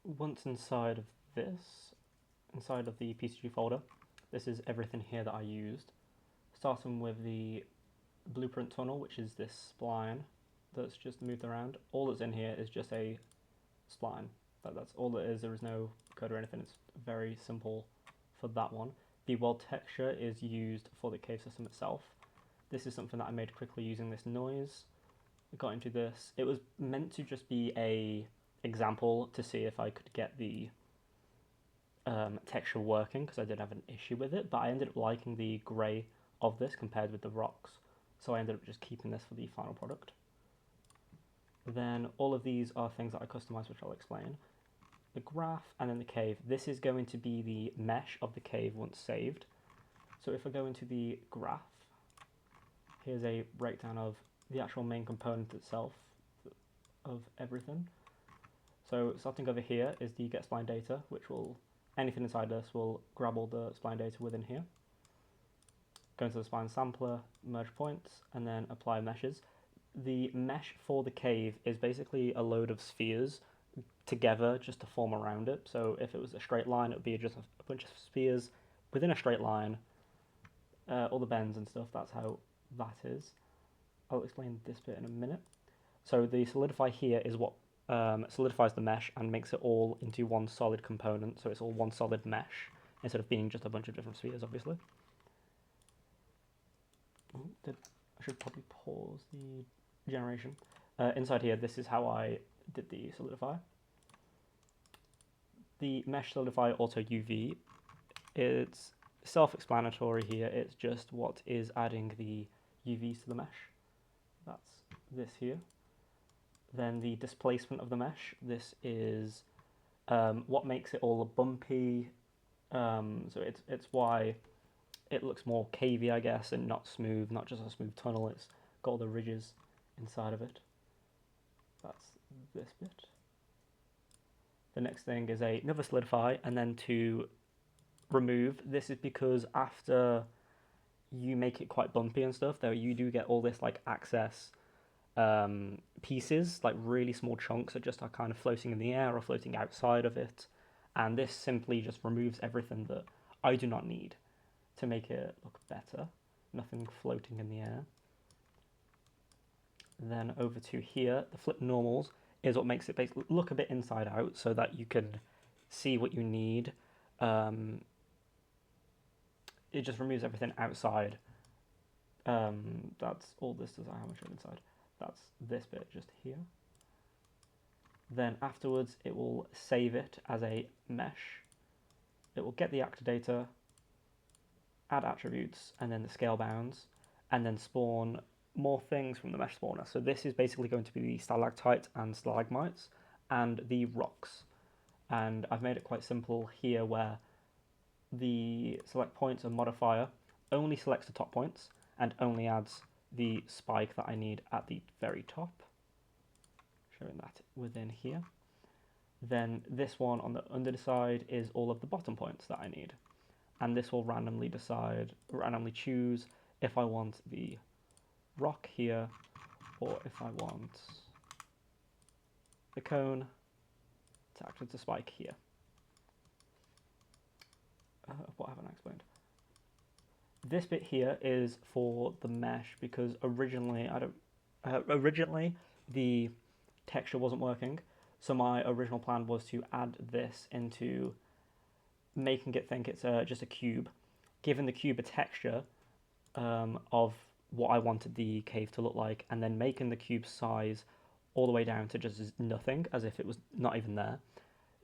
once inside of the PCG folder, this is everything here that I used. Starting with the blueprint tunnel, which is this spline that's just moved around. All that's in here is just a spline. That's all it is. There is no code or anything. It's very simple for that one. The world texture is used for the cave system itself. This is something that I made quickly using this noise. I got into this. It was meant to just be a example to see if I could get the texture working, because I did have an issue with it, but I ended up liking the grey of this compared with the rocks, so I ended up just keeping this for the final product. Then all of these are things that I customized, which I'll explain. The graph and then the cave. This is going to be the mesh of the cave once saved. So if I go into the graph, here's a breakdown of the actual main component itself of everything. So starting over here is the get spline data, which will, anything inside this will grab all the spline data within here. Go into the spline sampler, merge points, and then apply meshes. The mesh for the cave is basically a load of spheres together just to form around it. So if it was a straight line, it would be just a bunch of spheres within a straight line, all the bends and stuff. That's how that is. I'll explain this bit in a minute. So the solidify here is what solidifies the mesh and makes it all into one solid component, so it's all one solid mesh instead of being just a bunch of different spheres, obviously. I should probably pause the generation. Inside here, this is how I did the solidify. The mesh solidify auto UV, it's self-explanatory here. It's just what is adding the UVs to the mesh. That's this here. Then the displacement of the mesh. This is what makes it all bumpy. So it's why it looks more cavey, I guess, and not smooth, not just a smooth tunnel. It's got all the ridges inside of it. That's this bit. The next thing is another solidify, and then to remove. This is because after you make it quite bumpy and stuff, though, you do get all this like access pieces, like really small chunks that just are kind of floating in the air or floating outside of it, and this simply just removes everything that I do not need to make it look better. Nothing floating in the air. Then over to here, the flip normals is what makes it basically look a bit inside out so that you can see what you need. It just removes everything outside. That's all this does. I haven't shown inside. That's this bit just here. Then afterwards, it will save it as a mesh. It will get the actor data, add attributes, and then the scale bounds, and then spawn more things from the mesh spawner. So this is basically going to be the stalactite and stalagmites and the rocks. And I've made it quite simple here where the select points and modifier only selects the top points and only adds the spike that I need at the very top. Showing that within here. Then this one on the underside is all of the bottom points that I need. And this will randomly choose if I want the rock here or if I want the cone to act as a spike here. What haven't I explained? This bit here is for the mesh because originally the texture wasn't working, so my original plan was to add this into making it think it's just a cube, giving the cube a texture of what I wanted the cave to look like, and then making the cube size all the way down to just nothing, as if it was not even there.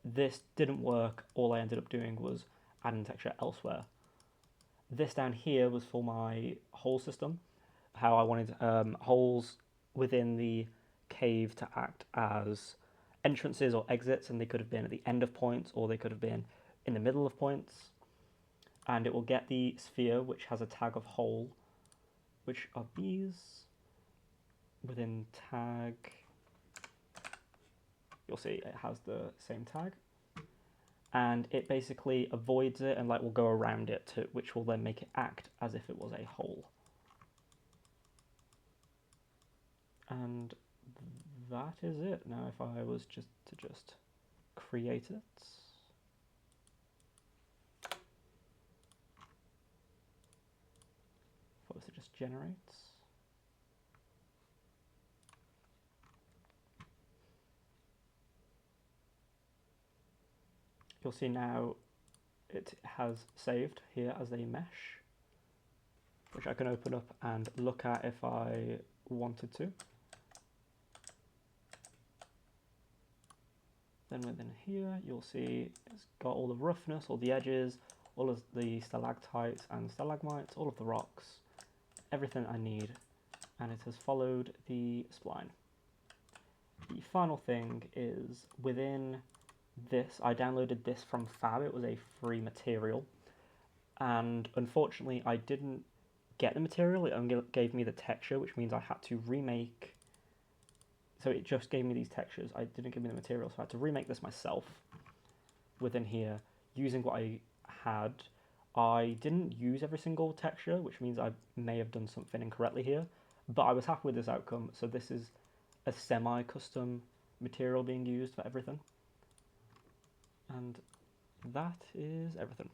This didn't work. All I ended up doing was adding texture elsewhere. This down here was for my hole system, how I wanted holes within the cave to act as entrances or exits, and they could have been at the end of points or they could have been in the middle of points. And it will get the sphere, which has a tag of hole, which are these. Within tag, you'll see it has the same tag. And it basically avoids it and like will go around it, which will then make it act as if it was a hole. And that is it. Now if I was just to create it. First it just generates. You'll see now it has saved here as a mesh, which I can open up and look at if I wanted to. Then within here, you'll see it's got all the roughness, all the edges, all of the stalactites and stalagmites, all of the rocks, everything I need, and it has followed the spline. The final thing is within this, I downloaded this from Fab. It was a free material, and unfortunately I didn't get the material. It only gave me the texture, which means I had to remake. So it just gave me these textures. I didn't give me the material, so I had to remake this myself within here using what I had. I didn't use every single texture, which means I may have done something incorrectly here, but I was happy with this outcome. So this is a semi-custom material being used for everything. And that is everything.